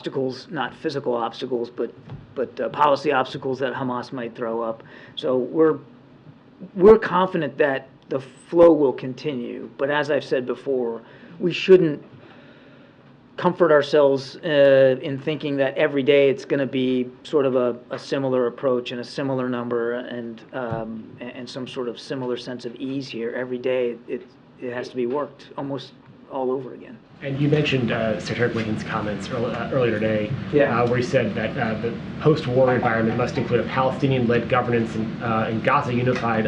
obstacles, not physical obstacles, but policy obstacles that Hamas might throw up. So we're confident that the flow will continue. But as I've said before, we shouldn't comfort ourselves in thinking that every day it's going to be sort of a similar approach and a similar number and some sort of similar sense of ease here. Every day it has to be worked almost all over again. And you mentioned Secretary Blinken's comments earlier today, where he said that the post-war environment must include a Palestinian-led governance in Gaza unified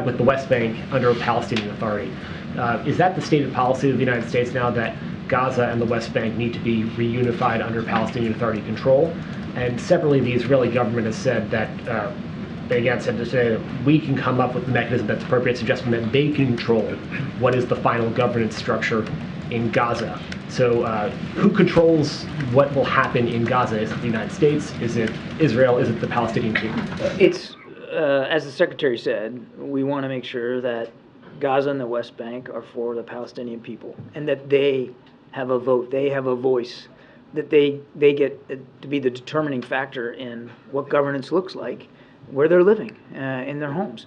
with the West Bank under a Palestinian Authority. Is that the stated policy of the United States now, that Gaza and the West Bank need to be reunified under Palestinian Authority control? And separately, the Israeli government has said that they again said today that we can come up with the mechanism that's appropriate, suggesting that they control what is the final governance structure in Gaza. So who controls what will happen in Gaza? Is it the United States? Is it Israel? Is it the Palestinian people? It's, as the Secretary said, we want to make sure that Gaza and the West Bank are for the Palestinian people, and that they have a vote, they have a voice, that they get to be the determining factor in what governance looks like, where they're living, in their homes.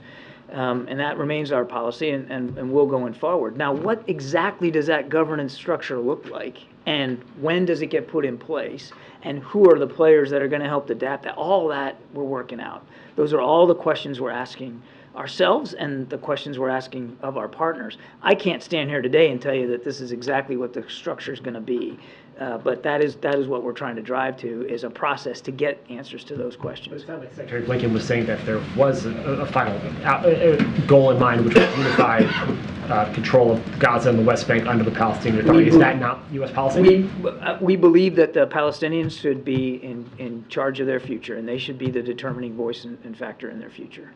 And that remains our policy, and will going forward. Now, what exactly does that governance structure look like, and when does it get put in place, and who are the players that are going to help adapt that? All that we're working out. Those are all the questions we're asking ourselves and the questions we're asking of our partners. I can't stand here today and tell you that this is exactly what the structure is going to be, but that is what we're trying to drive to, is a process to get answers to those questions. But it sounds like Secretary Blinken was saying that there was a final goal in mind, which was unified control of Gaza and the West Bank under the Palestinian Authority. Is that not U.S. policy? We believe that the Palestinians should be in charge of their future, and they should be the determining voice and factor in their future.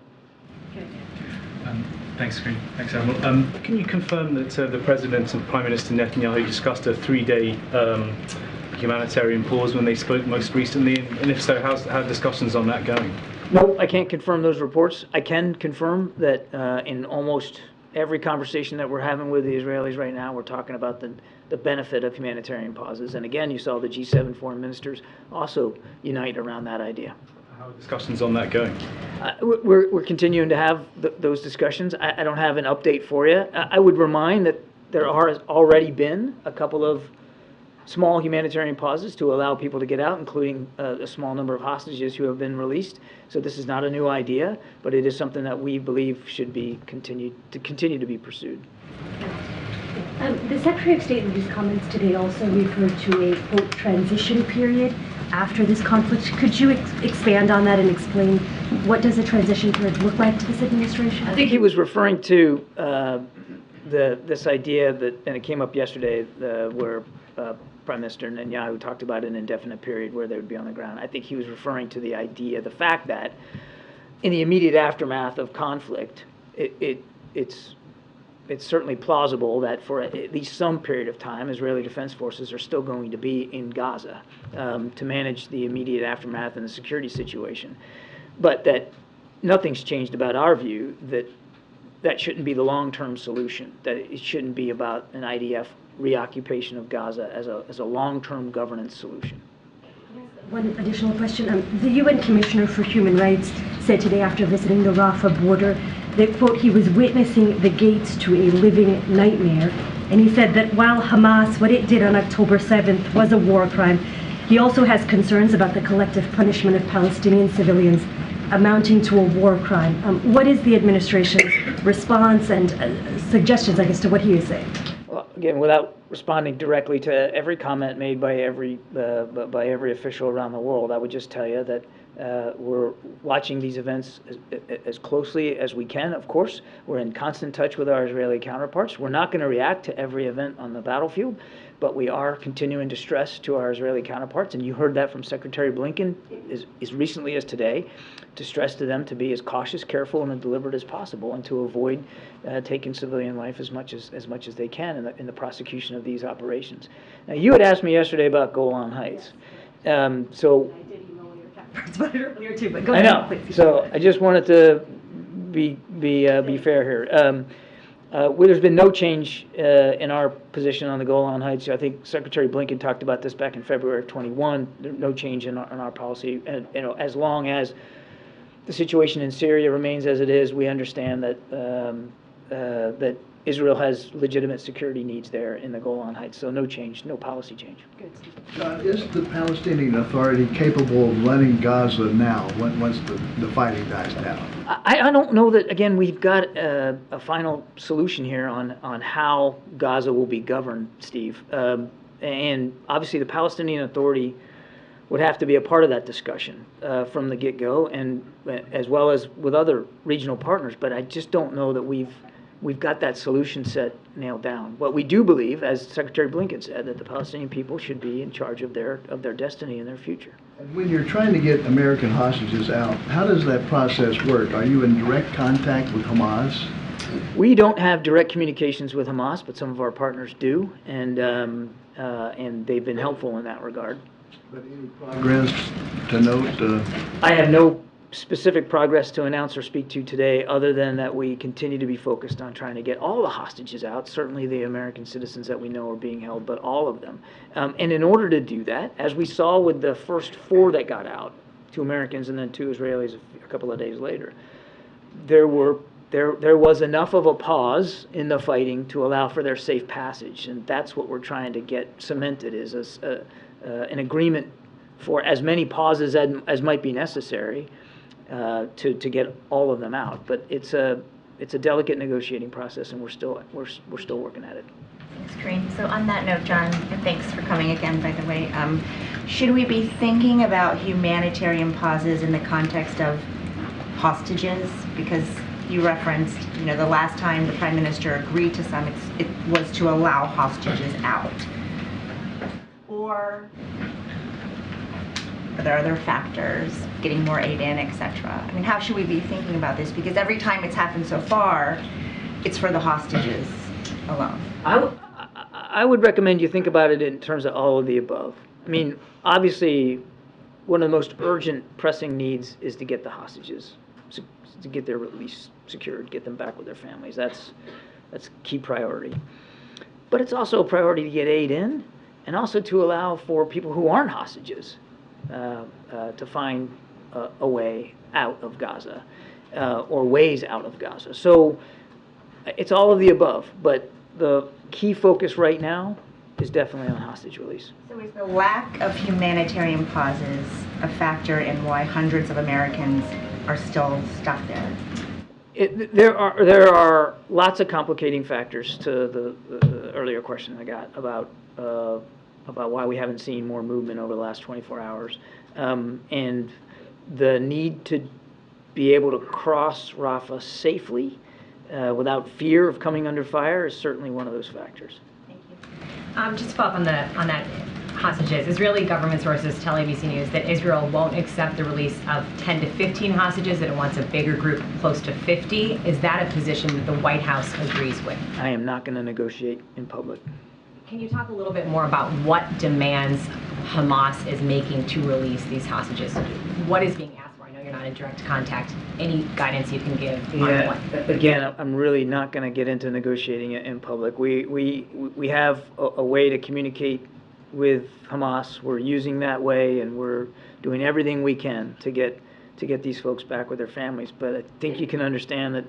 Okay. Thanks, Karine. Thanks, Admiral. Can you confirm that the President and Prime Minister Netanyahu discussed a 3-day humanitarian pause when they spoke most recently? And if so, how are discussions on that going? No, I can't confirm those reports. I can confirm that in almost every conversation that we're having with the Israelis right now, we're talking about the benefit of humanitarian pauses. And again, you saw the G7 foreign ministers also unite around that idea. How are discussions on that going? We're continuing to have those discussions. I don't have an update for you. I would remind that there has already been a couple of small humanitarian pauses to allow people to get out, including a small number of hostages who have been released. So this is not a new idea, but it is something that we believe should be continue to be pursued. The Secretary of State in his comments today also referred to a, quote, transition period after this conflict. Could you expand on that and explain what does a transition period look like to this administration? I think he was referring to this idea that, and it came up yesterday, where Prime Minister Netanyahu talked about an indefinite period where they would be on the ground. I think he was referring to the idea, the fact that in the immediate aftermath of conflict, it's certainly plausible that for at least some period of time, Israeli Defense Forces are still going to be in Gaza to manage the immediate aftermath and the security situation. But that nothing's changed about our view that that shouldn't be the long-term solution, that it shouldn't be about an IDF reoccupation of Gaza as a long-term governance solution. One additional question. The UN Commissioner for Human Rights said today after visiting the Rafah border that, quote, he was witnessing the gates to a living nightmare. And he said that while Hamas, what it did on October 7th was a war crime, he also has concerns about the collective punishment of Palestinian civilians amounting to a war crime. What is the administration's response and suggestions, I guess, to what he is saying? Well, again, without responding directly to every comment made by every official around the world, I would just tell you that we're watching these events as closely as we can, of course. We're in constant touch with our Israeli counterparts. We're not going to react to every event on the battlefield, but we are continuing to stress to our Israeli counterparts, and you heard that from Secretary Blinken as recently as today, to stress to them to be as cautious, careful, and deliberate as possible, and to avoid taking civilian life as much as they can in the prosecution of these operations. Now, you had asked me yesterday about Golan Heights, so. About it earlier too, but go ahead. I know. Please. So I just wanted to be fair here. There's been no change in our position on the Golan Heights. I think Secretary Blinken talked about this back in February of 21. No change in our policy. And, as long as the situation in Syria remains as it is, we understand that that Israel has legitimate security needs there in the Golan Heights. So no change, no policy change. Good, Steve. John, is the Palestinian Authority capable of running Gaza now, once the fighting dies down? I don't know that, again, we've got a final solution here on how Gaza will be governed, Steve. And obviously the Palestinian Authority would have to be a part of that discussion from the get-go, and as well as with other regional partners. But I just don't know that we've got that solution set nailed down. What we do believe, as Secretary Blinken said, that the Palestinian people should be in charge of their destiny and their future. And when you're trying to get American hostages out, how does that process work? Are you in direct contact with Hamas? We don't have direct communications with Hamas, but some of our partners do, and they've been helpful in that regard. But any progress to note? I have no specific progress to announce or speak to today, other than that we continue to be focused on trying to get all the hostages out, certainly the American citizens that we know are being held, but all of them. And in order to do that, as we saw with the first 4 that got out, 2 Americans and then 2 Israelis a couple of days later, there was enough of a pause in the fighting to allow for their safe passage, and that's what we're trying to get cemented, is an agreement for as many pauses as might be necessary to get all of them out. But it's a delicate negotiating process, and we're still working at it. Thanks, Karine. So on that note, John, and thanks for coming again, by the way, should we be thinking about humanitarian pauses in the context of hostages? Because you referenced, the last time the Prime Minister agreed to some, it was to allow hostages out. Or are there other factors, getting more aid in, etc.? I mean, how should we be thinking about this? Because every time it's happened so far, it's for the hostages alone. I would recommend you think about it in terms of all of the above. I mean, obviously, one of the most urgent, pressing needs is to get the hostages, to get their release secured, get them back with their families. That's key priority. But it's also a priority to get aid in, and also to allow for people who aren't hostages to find a way out of Gaza, or ways out of Gaza. So it's all of the above, but the key focus right now is definitely on hostage release. So is the lack of humanitarian pauses a factor in why hundreds of Americans are still stuck there? There are lots of complicating factors to the earlier question I got about why we haven't seen more movement over the last 24 hours. And the need to be able to cross Rafah safely without fear of coming under fire is certainly one of those factors. Thank you. Just to follow up on that hostages, Israeli government sources tell ABC News that Israel won't accept the release of 10 to 15 hostages, that it wants a bigger group, close to 50. Is that a position that the White House agrees with? I am not going to negotiate in public. Can you talk a little bit more about what demands Hamas is making to release these hostages? What is being asked for? I know you're not in direct contact. Any guidance you can give on what? Again, I'm really not going to get into negotiating it in public. We have a way to communicate with Hamas. We're using that way, and we're doing everything we can to get these folks back with their families. But I think you can understand that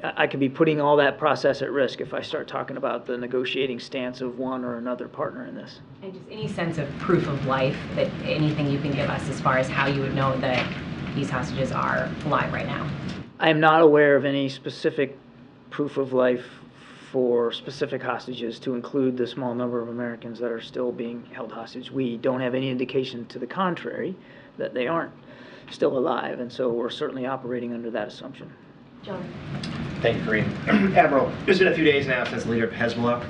I could be putting all that process at risk if I start talking about the negotiating stance of one or another partner in this. And just any sense of proof of life, that anything you can give us as far as how you would know that these hostages are alive right now? I am not aware of any specific proof of life for specific hostages, to include the small number of Americans that are still being held hostage. We don't have any indication to the contrary that they aren't still alive, and so we're certainly operating under that assumption. John. Thank you, Karine. Admiral, it's been a few days now since the leader of Hezbollah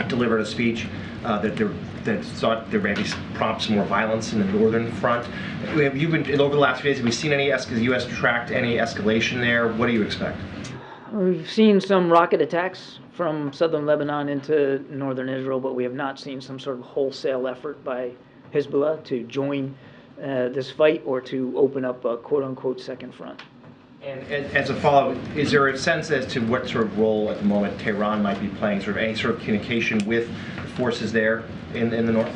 delivered a speech that sought there may be prompt some more violence in the northern front. Have you been, over the last few days, have we seen any, has the U.S. tracked any escalation there? What do you expect? We've seen some rocket attacks from southern Lebanon into northern Israel, but we have not seen some sort of wholesale effort by Hezbollah to join this fight or to open up a quote-unquote second front. And as a follow-up, is there a sense as to what sort of role at the moment Tehran might be playing, sort of any sort of communication with the forces there in the north?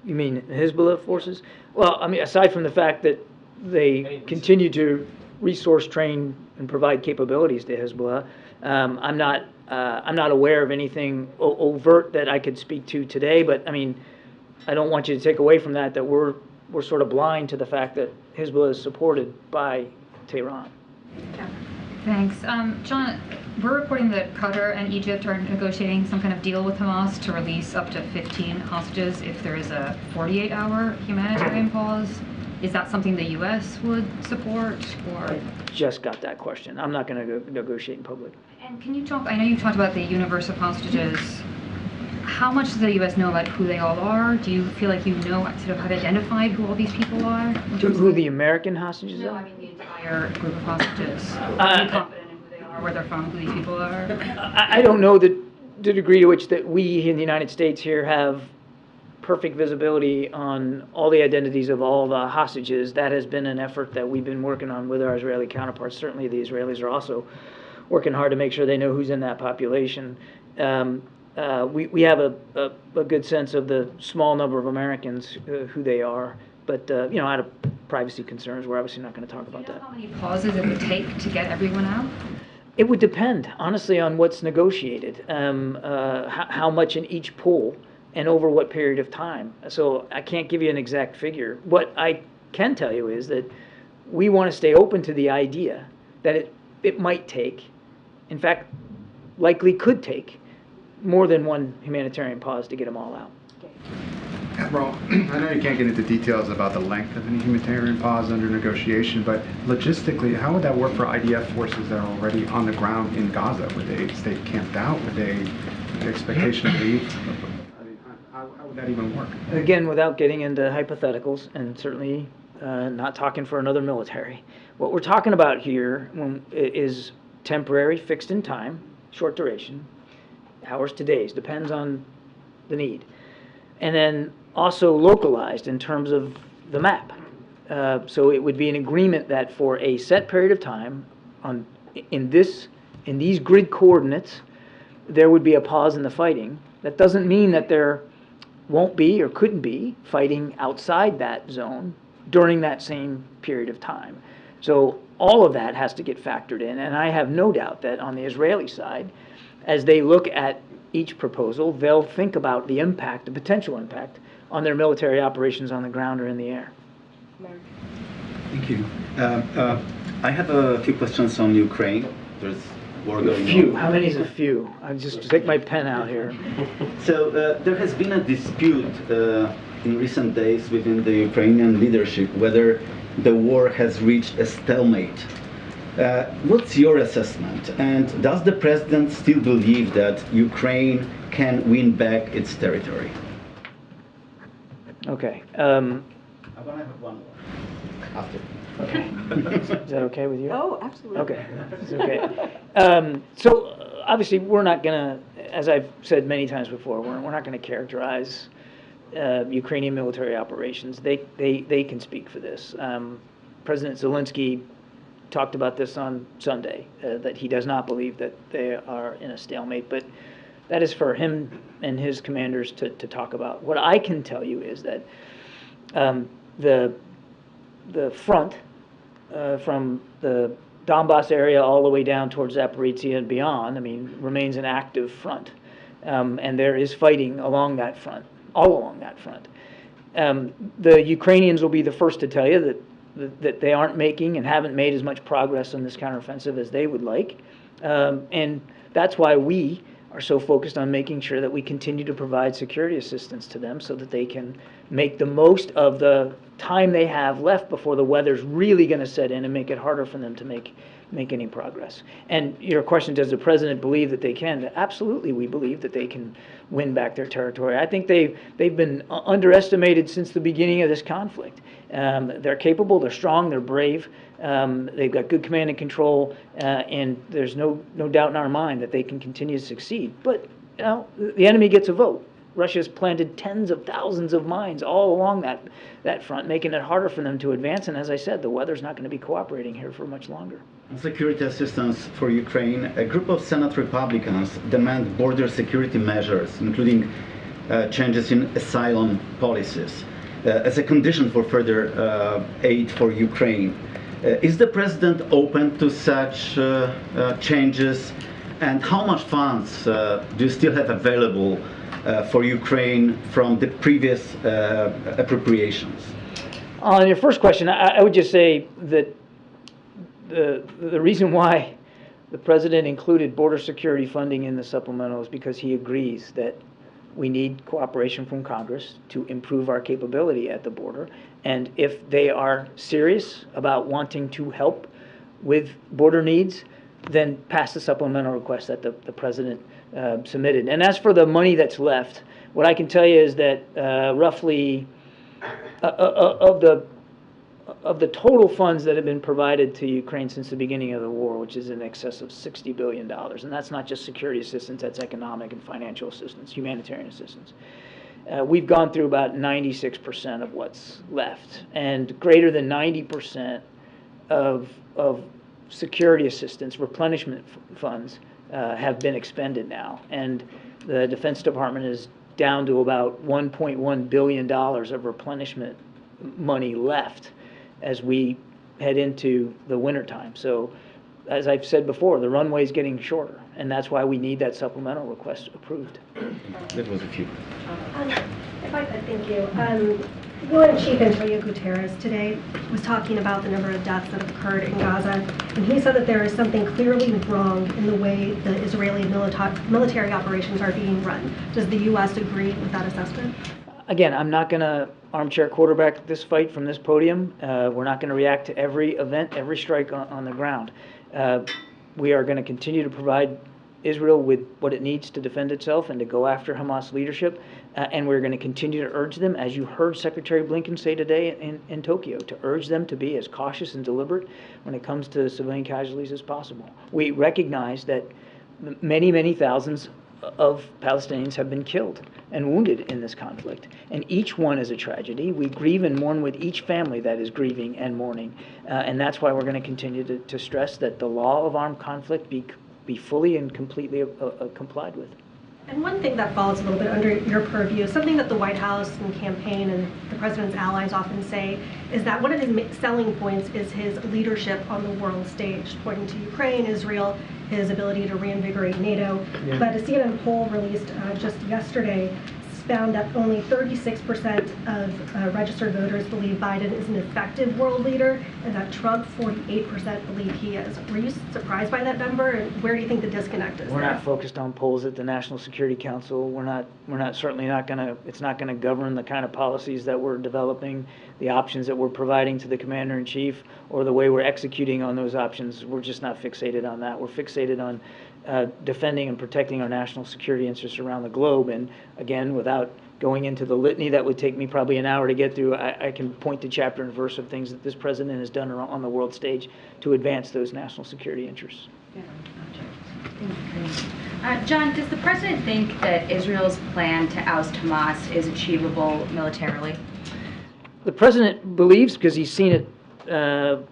You mean Hezbollah forces? Well, I mean, aside from the fact that they continue to resource train and provide capabilities to Hezbollah, I'm not aware of anything overt that I could speak to today. But I mean, I don't want you to take away from that we're sort of blind to the fact that Hezbollah is supported by Tehran. Thanks. John, we're reporting that Qatar and Egypt are negotiating some kind of deal with Hamas to release up to 15 hostages if there is a 48-hour humanitarian pause. Is that something the U.S. would support, or? I just got that question. I'm not going to negotiate in public. And can you talk, I know you talked about the universe of hostages. How much does the U.S. know about who they all are? Do you feel like you know sort of how to identify who all these people are? Who the American hostages No, are? I mean the entire group of hostages. Are you confident in who they are, where they're from, who these people are? I don't know the degree to which that we in the United States here have perfect visibility on all the identities of all the hostages. That has been an effort that we've been working on with our Israeli counterparts. Certainly the Israelis are also working hard to make sure they know who's in that population. We have a good sense of the small number of Americans who they are, but out of privacy concerns, we're obviously not going to talk about that. How many pauses it would take to get everyone out? It would depend, honestly, on what's negotiated, how much in each pool, and over what period of time. So I can't give you an exact figure. What I can tell you is that we want to stay open to the idea that it might take, in fact, likely could take, more than one humanitarian pause to get them all out. Admiral, I know you can't get into details about the length of any humanitarian pause under negotiation, but logistically, how would that work for IDF forces that are already on the ground in Gaza? Would they stay camped out? Would they, the expectation of leave? I mean, how would that even work? Again, without getting into hypotheticals, and certainly not talking for another military, what we're talking about here is temporary, fixed in time, short duration, hours to days, depends on the need. And then also localized in terms of the map. So it would be an agreement that for a set period of time, in these grid coordinates, there would be a pause in the fighting. That doesn't mean that there won't be or couldn't be fighting outside that zone during that same period of time. So all of that has to get factored in, and I have no doubt that on the Israeli side, as they look at each proposal, they'll think about the impact, the potential impact, on their military operations on the ground or in the air. Thank you. I have a few questions on Ukraine. There's war going Few. on. How many is a few? I just take my pen out here. So there has been a dispute in recent days within the Ukrainian leadership whether the war has reached a stalemate. What's your assessment? And does the president still believe that Ukraine can win back its territory? Okay. I'm gonna have one more after. Okay. Is that okay with you? Oh, absolutely. Okay. It's okay. So obviously we're not going to, as I've said many times before, we're not going to characterize Ukrainian military operations. They can speak for this. President Zelensky talked about this on Sunday, that he does not believe that they are in a stalemate, but that is for him and his commanders to talk about. What I can tell you is that the front from the Donbass area all the way down towards Zaporizhia and beyond, I mean, remains an active front. And there is fighting along that front, all along that front. The Ukrainians will be the first to tell you that they aren't making and haven't made as much progress on this counteroffensive as they would like. And that's why we are so focused on making sure that we continue to provide security assistance to them so that they can make the most of the time they have left before the weather's really going to set in and make it harder for them to make any progress. And your question, does the president believe that they can? Absolutely, we believe that they can win back their territory. I think they've been underestimated since the beginning of this conflict. They're capable, they're strong, they're brave. They've got good command and control, and there's no doubt in our mind that they can continue to succeed. But the enemy gets a vote. Russia's planted tens of thousands of mines all along that front, making it harder for them to advance. And as I said, the weather's not going to be cooperating here for much longer. On security assistance for Ukraine, a group of Senate Republicans demand border security measures, including changes in asylum policies, as a condition for further aid for Ukraine. Is the president open to such changes? And how much funds do you still have available for Ukraine from the previous appropriations? On your first question, I would just say that the reason why the president included border security funding in the supplemental is because he agrees that we need cooperation from Congress to improve our capability at the border. And if they are serious about wanting to help with border needs, then pass the supplemental request that the president submitted. And as for the money that's left, what I can tell you is that roughly of the total funds that have been provided to Ukraine since the beginning of the war, which is in excess of $60 billion, and that's not just security assistance, that's economic and financial assistance, humanitarian assistance. We've gone through about 96% of what's left, and greater than 90% of security assistance, replenishment funds, have been expended now. And the Defense Department is down to about $1.1 billion of replenishment money left as we head into the wintertime. So, as I've said before, the runway is getting shorter, and that's why we need that supplemental request approved. That was a few. If I could, thank you. UN Chief Antonio Guterres today was talking about the number of deaths that have occurred in Gaza, and he said that there is something clearly wrong in the way the Israeli military operations are being run. Does the U.S. agree with that assessment? Again, I'm not going to armchair quarterback this fight from this podium. We're not going to react to every event, every strike on the ground. We are going to continue to provide Israel with what it needs to defend itself and to go after Hamas leadership. And we're going to continue to urge them, as you heard Secretary Blinken say today in Tokyo, to urge them to be as cautious and deliberate when it comes to civilian casualties as possible. We recognize that many, many thousands of Palestinians have been killed and wounded in this conflict. And each one is a tragedy. We grieve and mourn with each family that is grieving and mourning. And that's why we're going to continue to stress that the law of armed conflict be fully and completely complied with. And one thing that falls a little bit under your purview, something that the White House and campaign and the president's allies often say, is that one of his selling points is his leadership on the world stage, pointing to Ukraine, Israel, his ability to reinvigorate NATO. Yeah. But a CNN poll released just yesterday found that only 36% of registered voters believe Biden is an effective world leader, and that Trump, 48% believe he is. Were you surprised by that number, and where do you think the disconnect is? We're not focused on polls at the National Security Council. We're certainly not going to, it's not going to govern the kind of policies that we're developing, the options that we're providing to the Commander-in-Chief, or the way we're executing on those options. We're just not fixated on that. We're fixated on defending and protecting our national security interests around the globe. And again, without going into the litany that would take me probably an hour to get through, I can point to chapter and verse of things that this president has done on the world stage to advance those national security interests. John, does the president think that Israel's plan to oust Hamas is achievable militarily? The president believes, because he's seen it on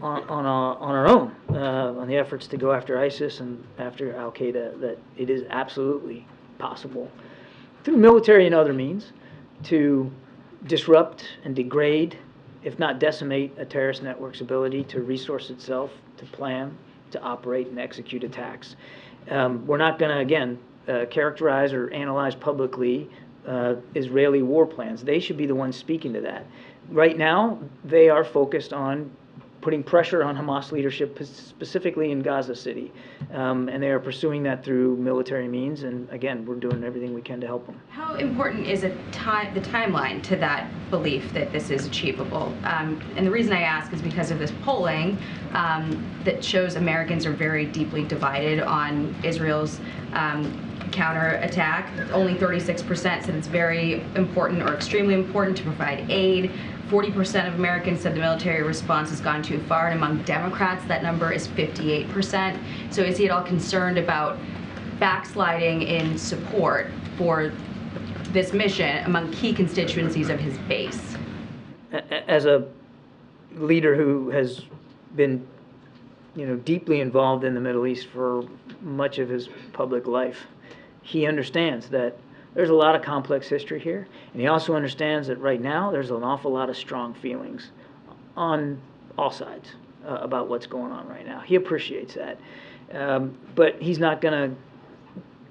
our own, on the efforts to go after ISIS and after Al-Qaeda, that it is absolutely possible, through military and other means, to disrupt and degrade, if not decimate, a terrorist network's ability to resource itself, to plan, to operate and execute attacks. We're not going to, again, characterize or analyze publicly Israeli war plans. They should be the ones speaking to that. Right now, they are focused on putting pressure on Hamas leadership, specifically in Gaza City. And they are pursuing that through military means. And again, we're doing everything we can to help them. How important is the timeline to that belief that this is achievable? And the reason I ask is because of this polling that shows Americans are very deeply divided on Israel's counterattack. Only 36% said it's very important or extremely important to provide aid. 40% of Americans said the military response has gone too far, and among Democrats, that number is 58%. So is he at all concerned about backsliding in support for this mission among key constituencies of his base? As a leader who has been, deeply involved in the Middle East for much of his public life, he understands that there's a lot of complex history here, and he also understands that right now there's an awful lot of strong feelings on all sides about what's going on right now. He appreciates that, but he's not going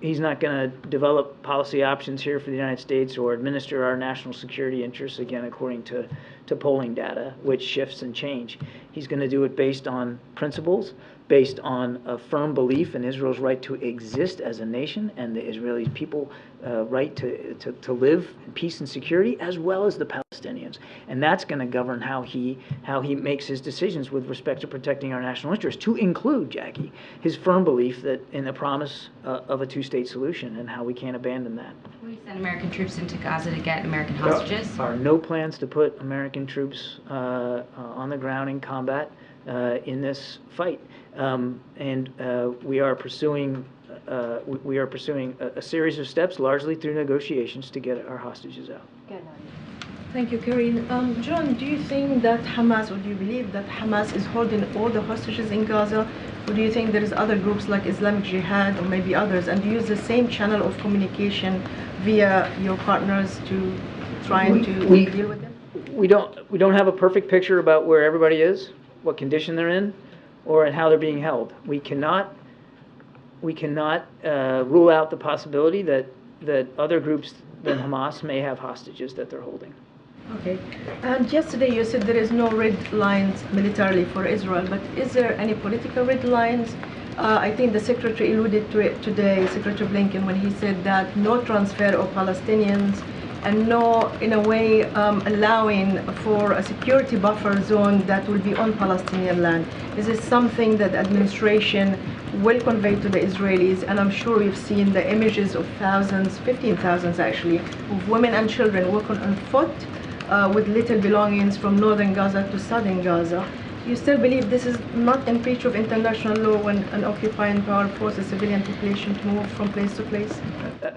to develop policy options here for the United States or administer our national security interests, again, according to polling data, which shifts and change. He's going to do it based on principles, based on a firm belief in Israel's right to exist as a nation and the Israeli people right to live in peace and security, as well as the Palestinians. And that's going to govern how he makes his decisions with respect to protecting our national interests, to include, Jackie, his firm belief that in the promise of a two-state solution and how we can't abandon that. Will we send American troops into Gaza to get American hostages? There are no plans to put American troops on the ground in combat in this fight, and we are pursuing a series of steps, largely through negotiations, to get our hostages out. Thank you, Karine. John, do you think that Hamas, or do you believe that Hamas is holding all the hostages in Gaza, or do you think there is other groups like Islamic Jihad or maybe others, and do you use the same channel of communication via your partners to try to deal with them? We don't have a perfect picture about where everybody is, what condition they're in, or how they're being held. We cannot rule out the possibility that other groups than Hamas may have hostages that they're holding. Okay. And yesterday you said there is no red lines militarily for Israel, but is there any political red lines? I think the Secretary alluded to it today, Secretary Blinken, when he said that no transfer of Palestinians and no, in a way, allowing for a security buffer zone that will be on Palestinian land. Is this something that the administration will convey to the Israelis? And I'm sure we've seen the images of thousands, 15,000 actually, of women and children walking on foot with little belongings from northern Gaza to southern Gaza. Do you still believe this is not in breach of international law when an occupying power forces civilian population to move from place to place?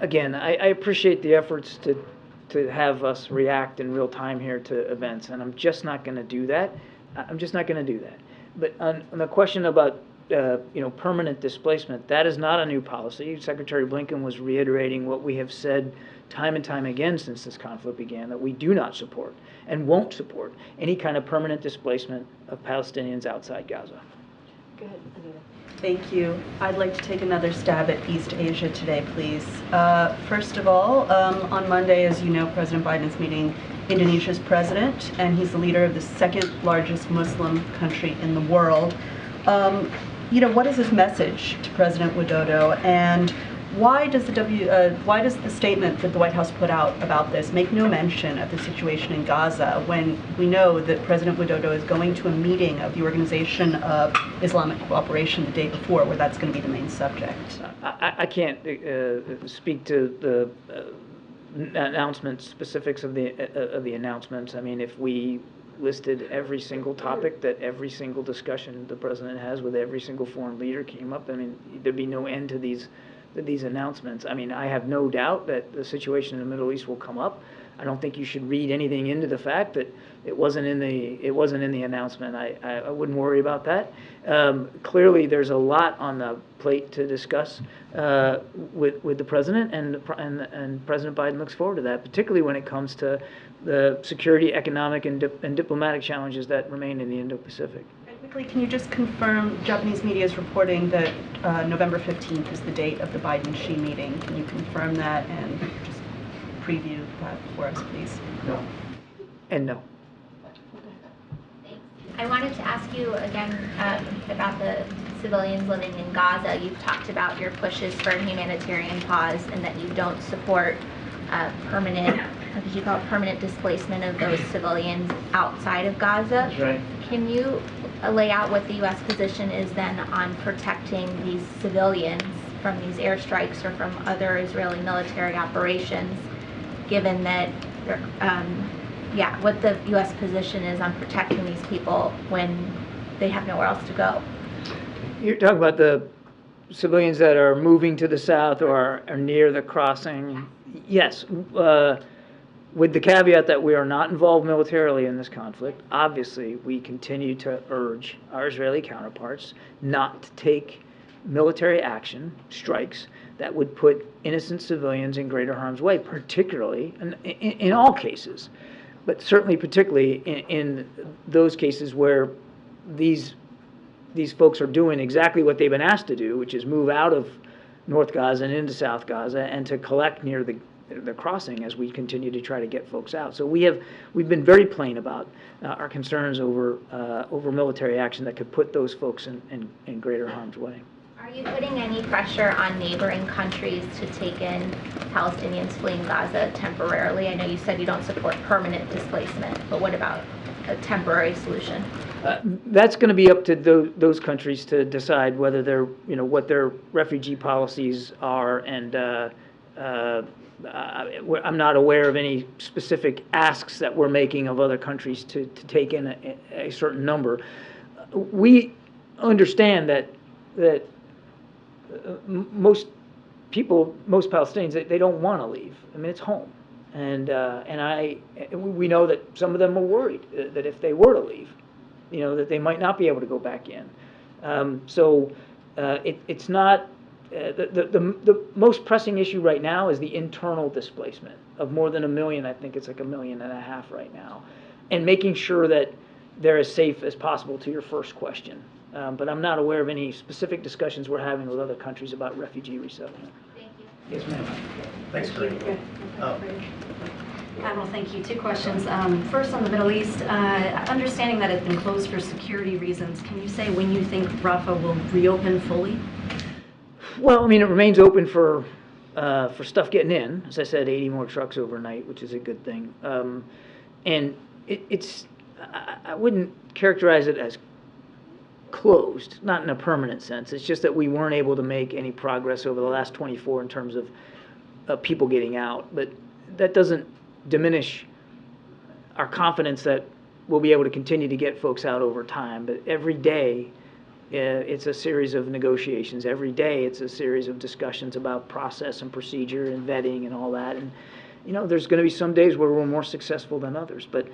Again, I appreciate the efforts to have us react in real time here to events, and I'm just not going to do that. But on the question about permanent displacement, that is not a new policy. Secretary Blinken was reiterating what we have said time and time again since this conflict began, that we do not support and won't support any kind of permanent displacement of Palestinians outside Gaza. Go ahead, Anita. Thank you. I'd like to take another stab at East Asia today, please. First of all, on Monday, as you know, President Biden is meeting Indonesia's president, and he's the leader of the second largest Muslim country in the world. What is his message to President Widodo, and why does the statement that the White House put out about this make no mention of the situation in Gaza when we know that President Widodo is going to a meeting of the Organization of Islamic Cooperation the day before, where that's going to be the main subject? I can't speak to the announcements, specifics of the announcements. I mean, if we listed every single topic that every single discussion the president has with every single foreign leader came up, I mean, there'd be no end to these announcements. I mean, I have no doubt that the situation in the Middle East will come up. I don't think you should read anything into the fact that it wasn't in the announcement. I wouldn't worry about that. Clearly, there's a lot on the plate to discuss with the president, and President Biden looks forward to that, particularly when it comes to the security, economic, and diplomatic challenges that remain in the Indo-Pacific. Quickly, can you just confirm, Japanese media is reporting that November 15th is the date of the Biden-Xi meeting. Can you confirm that and just preview that for us, please? No. And no. I wanted to ask you again about the civilians living in Gaza. You've talked about your pushes for a humanitarian pause and that you don't support permanent, what did you call it, permanent displacement of those civilians outside of Gaza. That's right. Can you lay out what the U.S. position is then on protecting these civilians from these airstrikes or from other Israeli military operations, given that what the U.S. position is on protecting these people when they have nowhere else to go? You're talking about the civilians that are moving to the south or are near the crossing, yes, with the caveat that we are not involved militarily in this conflict. Obviously, we continue to urge our Israeli counterparts not to take military action, strikes, that would put innocent civilians in greater harm's way, particularly, in all cases, but certainly particularly in those cases where these folks are doing exactly what they've been asked to do, which is move out of North Gaza and into South Gaza and to collect near the crossing as we continue to try to get folks out. So we've been very plain about our concerns over military action that could put those folks in greater harm's way. Are you putting any pressure on neighboring countries to take in Palestinians fleeing Gaza temporarily? I know you said you don't support permanent displacement, but what about a temporary solution? That's going to be up to those countries to decide whether they're, what their refugee policies are, and I'm not aware of any specific asks that we're making of other countries to take in a certain number. We understand that most people, most Palestinians, they don't want to leave. I mean, it's home, and we know that some of them are worried that if they were to leave, that they might not be able to go back in. It's not the most pressing issue right now is the internal displacement of more than 1 million. I think it's like 1.5 million right now, and making sure that they're as safe as possible. To your first question. But I'm not aware of any specific discussions we're having with other countries about refugee resettlement. Thank you. Yes, ma'am. Thanks, Karine. Admiral, thank you. 2 questions. First, on the Middle East, understanding that it's been closed for security reasons, can you say when you think Rafah will reopen fully? Well, I mean, it remains open for stuff getting in. As I said, 80 more trucks overnight, which is a good thing. And I wouldn't characterize it as closed, not in a permanent sense. It's just that we weren't able to make any progress over the last 24 in terms of people getting out. But that doesn't diminish our confidence that we'll be able to continue to get folks out over time. But every day, it's a series of negotiations. Every day, it's a series of discussions about process and procedure and vetting and all that. And, there's going to be some days where we're more successful than others. But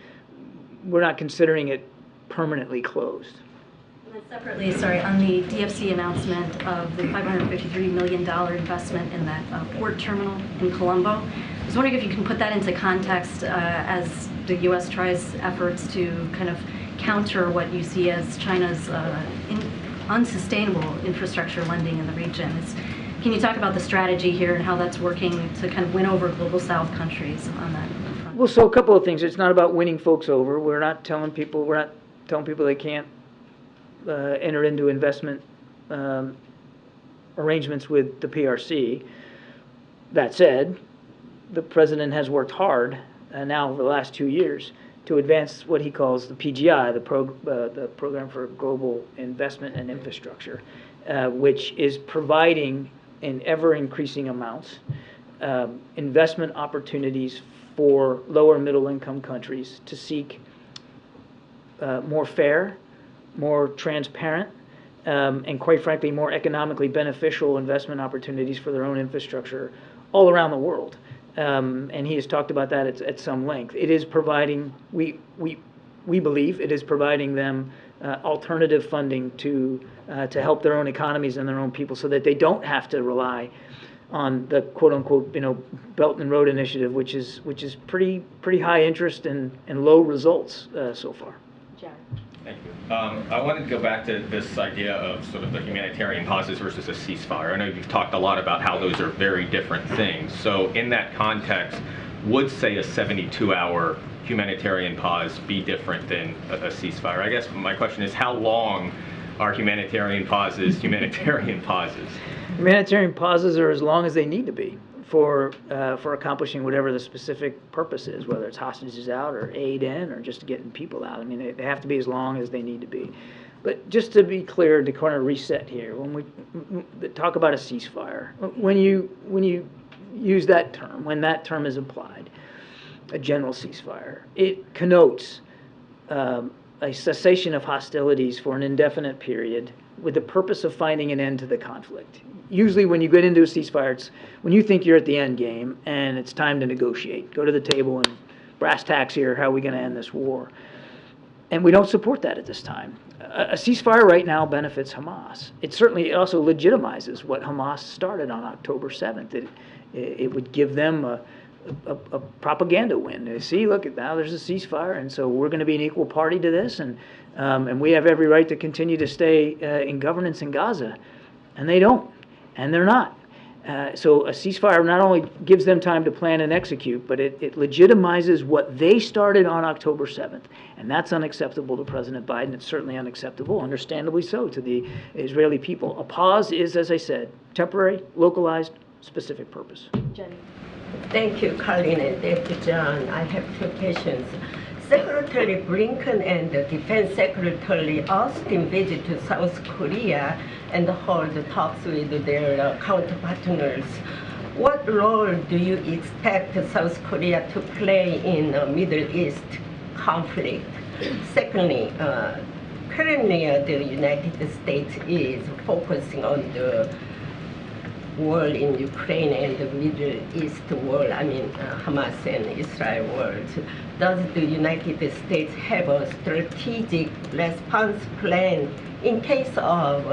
we're not considering it permanently closed. Separately, sorry, on the DFC announcement of the $553 million investment in that port terminal in Colombo, I was wondering if you can put that into context as the U.S. tries efforts to kind of counter what you see as China's unsustainable infrastructure lending in the region. Can you talk about the strategy here and how that's working to kind of win over global South countries on that front? Well, so a couple of things. It's not about winning folks over. We're not telling people they can't enter into investment arrangements with the PRC. That said, the president has worked hard now over the last 2 years to advance what he calls the PGI, the Program for Global Investment and Infrastructure, which is providing in ever-increasing amounts investment opportunities for lower middle-income countries to seek more fair, more transparent, and quite frankly, more economically beneficial investment opportunities for their own infrastructure all around the world. And he has talked about that at some length. It is providing, we believe, it is providing them alternative funding to help their own economies and their own people, so that they don't have to rely on the quote-unquote, Belt and Road Initiative, which is pretty high interest and low results so far. Thank you. I wanted to go back to this idea of sort of the humanitarian pauses versus a ceasefire. I know you've talked a lot about how those are very different things. So in that context, would, say, a 72-hour humanitarian pause be different than a ceasefire? I guess my question is, how long are humanitarian pauses humanitarian pauses? Humanitarian pauses are as long as they need to be for accomplishing whatever the specific purpose is, whether it's hostages out or aid in or just getting people out. I mean, they have to be as long as they need to be. But just to be clear, to kind of reset here, when we talk about a ceasefire, when you use that term, when that term is applied, a general ceasefire, it connotes a cessation of hostilities for an indefinite period with the purpose of finding an end to the conflict. Usually when you get into a ceasefire, it's when you think you're at the end game and it's time to negotiate. Go to the table and brass tacks here, how are we going to end this war? And we don't support that at this time. A ceasefire right now benefits Hamas. It certainly also legitimizes what Hamas started on October 7th. It would give them a propaganda win. They see, look, now there's a ceasefire, and so we're going to be an equal party to this, and we have every right to continue to stay in governance in Gaza. And they don't, and they're not. So a ceasefire not only gives them time to plan and execute, but it legitimizes what they started on October 7th. And that's unacceptable to President Biden. It's certainly unacceptable, understandably so, to the Israeli people. A pause is, as I said, temporary, localized, specific purpose. Jenny. Thank you, Karine and Deputy John. I have two questions. Secretary Blinken and Defense Secretary Austin visit to South Korea and hold talks with their counterpartners. What role do you expect South Korea to play in the Middle East conflict? Secondly, currently the United States is focusing on the war in Ukraine and the Middle East war, Hamas and Israel wars. Does the United States have a strategic response plan in case of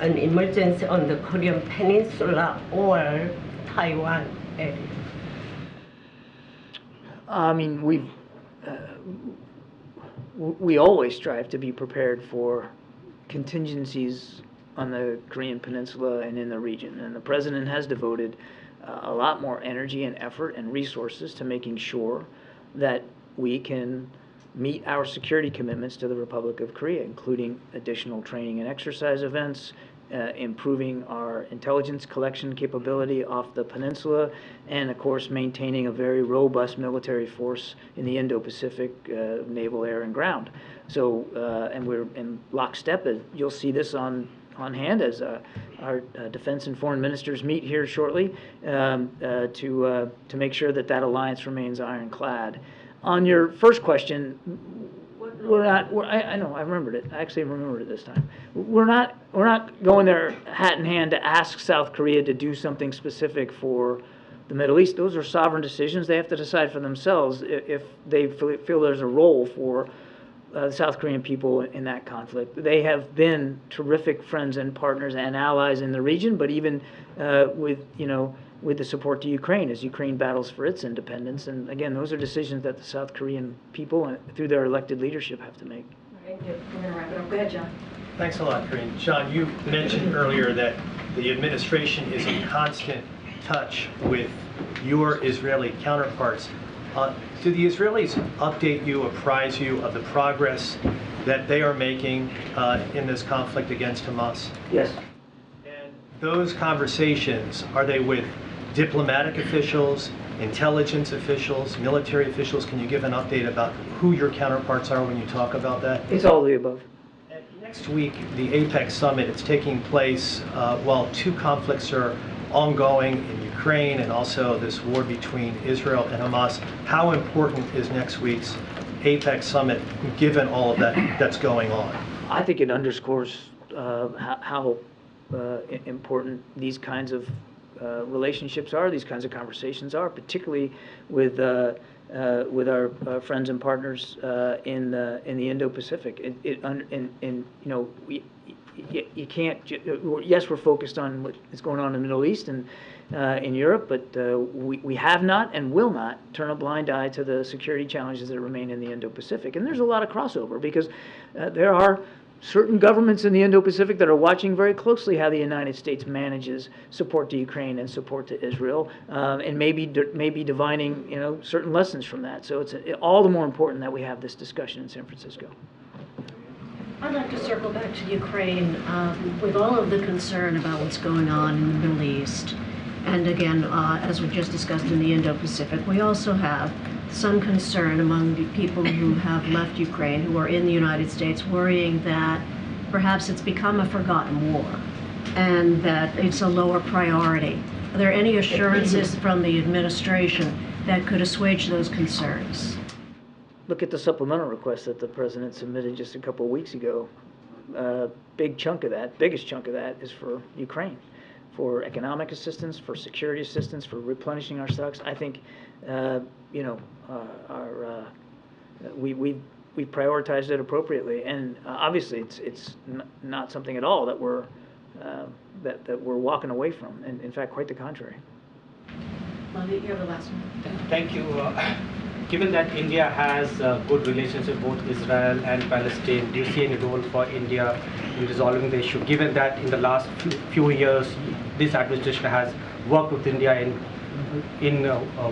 an emergency on the Korean Peninsula or Taiwan area? We always strive to be prepared for contingencies on the Korean Peninsula and in the region. And the President has devoted a lot more energy and effort and resources to making sure that we can meet our security commitments to the Republic of Korea, including additional training and exercise events, improving our intelligence collection capability off the peninsula, and of course maintaining a very robust military force in the Indo-Pacific, naval, air, and ground. So, and we're in lockstep. You'll see this on hand as our defense and foreign ministers meet here shortly to make sure that that alliance remains ironclad. On your first question, I know, I remembered it. I actually remembered it this time. We're not going there hat in hand to ask South Korea to do something specific for the Middle East. Those are sovereign decisions. They have to decide for themselves if they feel there's a role for the South Korean people in that conflict. They have been terrific friends and partners and allies in the region, but even with the support to Ukraine as Ukraine battles for its independence. And again, those are decisions that the South Korean people, through their elected leadership, have to make. Thank you. We're going to wrap it up. Go ahead, John. Thanks a lot, Karine. John, you mentioned earlier that the administration is in constant touch with your Israeli counterparts. Do the Israelis update you, apprise you of the progress that they are making in this conflict against Hamas? Yes. And those conversations, are they with diplomatic officials, intelligence officials, military officials? Can you give an update about who your counterparts are when you talk about that? It's all of the above. And next week, the APEC summit, it's taking place while two conflicts are ongoing in Ukraine and also this war between Israel and Hamas. How important is next week's APEC summit given all of that that's going on? I think it underscores how important these kinds of relationships are, these kinds of conversations are, particularly with our friends and partners in the Indo-Pacific. You can't. Yes, we're focused on what is going on in the Middle East and in Europe, but we have not and will not turn a blind eye to the security challenges that remain in the Indo-Pacific. And there's a lot of crossover because there are certain governments in the Indo-Pacific that are watching very closely how the United States manages support to Ukraine and support to Israel, and maybe divining certain lessons from that. So it's all the more important that we have this discussion in San Francisco. I'd like to circle back to Ukraine with all of the concern about what's going on in the Middle East. And again, as we just discussed in the Indo-Pacific, we also have some concern among the people who have left Ukraine, who are in the United States, worrying that perhaps it's become a forgotten war and that it's a lower priority. Are there any assurances from the administration that could assuage those concerns? Look at the supplemental request that the President submitted just a couple of weeks ago. big chunk of that, biggest chunk of that, is for Ukraine, for economic assistance, for security assistance, for replenishing our stocks. I think, you know, we've prioritized it appropriately, and obviously it's not something at all that we're walking away from, and in fact, quite the contrary. Mandeep, you have the last one. Thank you. Given that India has good relations with both Israel and Palestine, do you see any role for India in resolving the issue? Given that in the last few years, this administration has worked with India in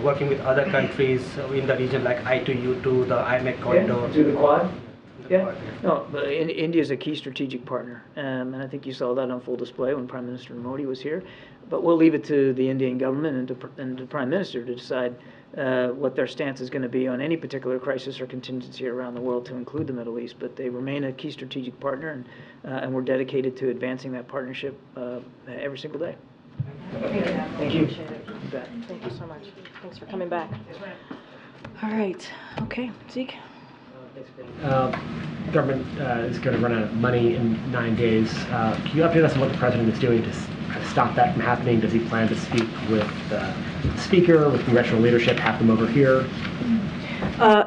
working with other countries in the region, like I-2U2, the IMEC corridor. To the Quad? Yeah. No, but India is a key strategic partner, and I think you saw that on full display when Prime Minister Modi was here. But we'll leave it to the Indian government and the Prime Minister to decide what their stance is going to be on any particular crisis or contingency around the world, to include the Middle East. But they remain a key strategic partner, and we're dedicated to advancing that partnership every single day. Thank you. Appreciate it. Thank you so much. Thanks for coming back. All right. Okay, Zeke. Government is going to run out of money in 9 days. Can you update us on what the president is doing to stop that from happening? Does he plan to speak with the speaker, with congressional leadership, have them over here?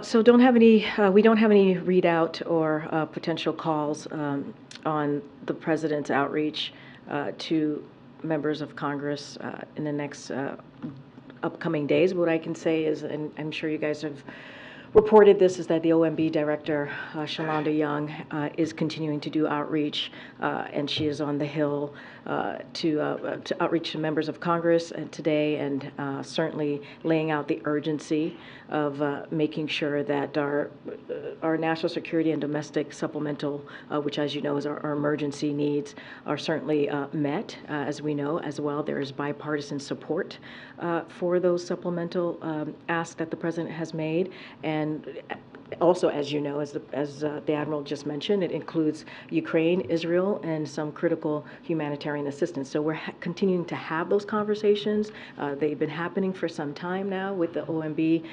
So don't have any. We don't have any readout or potential calls on the president's outreach to members of Congress in the next upcoming days. What I can say is, and I'm sure you guys have reported this, is that the OMB director, Shalonda Young, is continuing to do outreach, and she is on the Hill to outreach to members of Congress today, and certainly laying out the urgency of making sure that our national security and domestic supplemental, which, as you know, is our emergency needs, are certainly met. As we know as well, there is bipartisan support for those supplemental asks that the president has made. And also, as you know, as the Admiral just mentioned, it includes Ukraine, Israel, and some critical humanitarian assistance. So we're continuing to have those conversations. They've been happening for some time now with the OMB,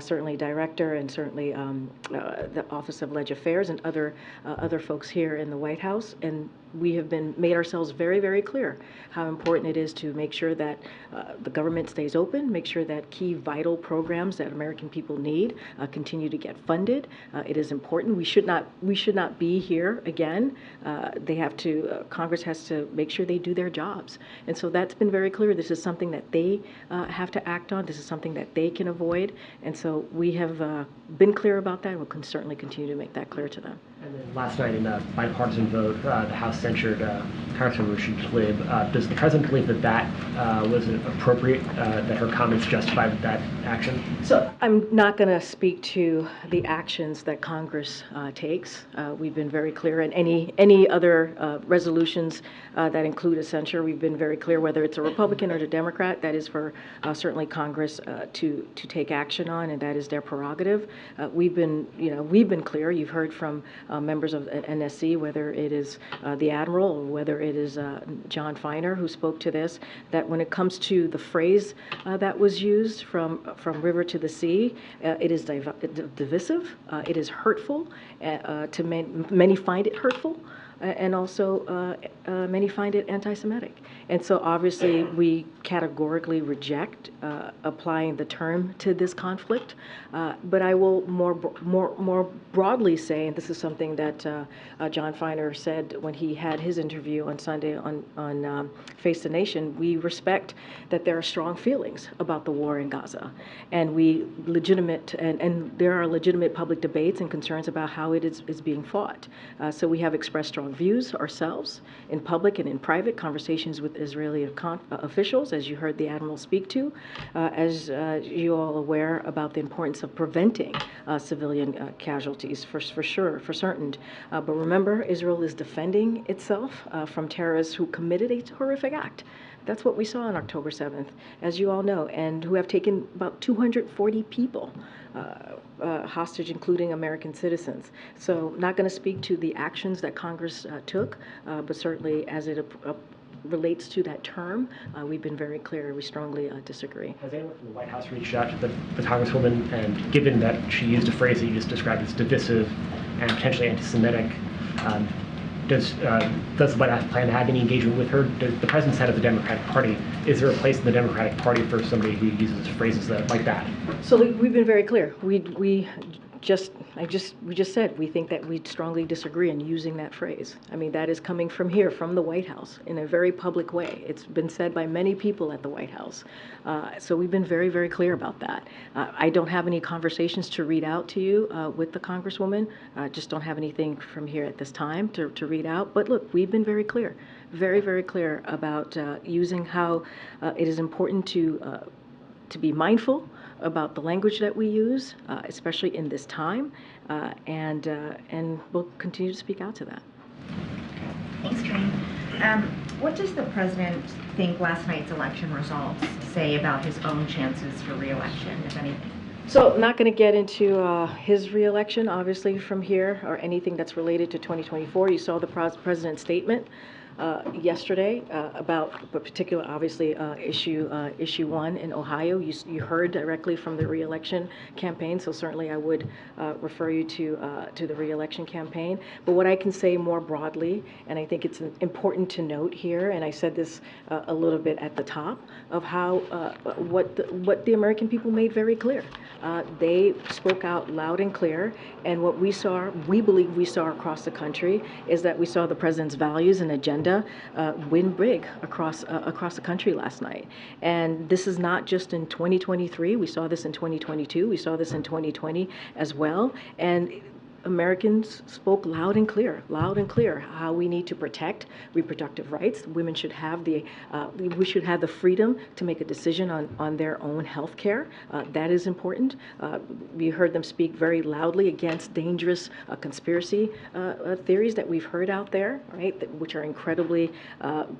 certainly director, and certainly the Office of Leg Affairs and other folks here in the White House. And we have made ourselves very, very clear how important it is to make sure that the government stays open, make sure that key vital programs that American people need continue to get funded. It is important. We should not be here again. Congress has to make sure they do their jobs. And so that's been very clear. This is something that they have to act on. This is something that they can avoid. And so we have been clear about that, and we'll certainly continue to make that clear to them. And then last night in a bipartisan vote, the House censured Congressman Rashid Tlaib. Does the president believe that was appropriate, that her comments justified that action? So I'm not going to speak to the actions that Congress takes. We've been very clear, and any other resolutions that include a censure, we've been very clear, whether it's a Republican or a Democrat, that is for certainly Congress to take action on, and that is their prerogative. We've been clear. You've heard from members of NSC, whether it is the Admiral or whether it is John Feiner who spoke to this, that when it comes to the phrase that was used from river to the sea, it is divisive, it is hurtful, to many find it hurtful, and also many find it anti-Semitic. And so obviously we categorically reject applying the term to this conflict. But I will more broadly say, and this is something that John Feiner said when he had his interview on Sunday on Face the Nation, we respect that there are strong feelings about the war in Gaza. And and there are legitimate public debates and concerns about how it is being fought. So we have expressed strong views ourselves in public and in private conversations with Israeli officials, as you heard the Admiral speak to, as you all aware about the importance of preventing civilian casualties for sure, for certain. But remember, Israel is defending itself from terrorists who committed a horrific act. That's what we saw on October 7th, as you all know, and who have taken about 240 people hostage, including American citizens. So not going to speak to the actions that Congress took, but certainly as it relates to that term, we've been very clear. We strongly disagree. Has anyone from the White House reached out to the Congresswoman, and given that she used a phrase that you just described as divisive and potentially anti-Semitic, Does the White House plan to have any engagement with her? Does the president's head of the Democratic Party? Is there a place in the Democratic Party for somebody who uses phrases like that? So we've been very clear. We just said we think that we strongly disagree in using that phrase. I mean, that is coming from here, from the White House, in a very public way. It's been said by many people at the White House. So we've been very, very clear about that. I don't have any conversations to read out to you with the Congresswoman. I just don't have anything from here at this time to read out. But look, we've been very clear, very, very clear about using how it is important to be mindful about the language that we use, especially in this time, and we'll continue to speak out to that. Thanks, Karine. What does the president think last night's election results say about his own chances for re-election, if anything? So not going to get into his re-election, obviously, from here, or anything that's related to 2024. You saw the president's statement yesterday about a particular, obviously, issue 1 in Ohio. You heard directly from the re-election campaign, so certainly I would refer you to the re-election campaign. But what I can say more broadly, and I think it's important to note here, and I said this a little bit at the top, of how what the American people made very clear. They spoke out loud and clear, and what we believe we saw across the country is that we saw the president's values and agenda win big across the country last night. And this is not just in 2023. We saw this in 2022. We saw this in 2020 as well. And Americans spoke loud and clear how we need to protect reproductive rights. Women should have we should have the freedom to make a decision on their own health care. That is important. We heard them speak very loudly against dangerous conspiracy theories that we've heard out there, right, which are incredibly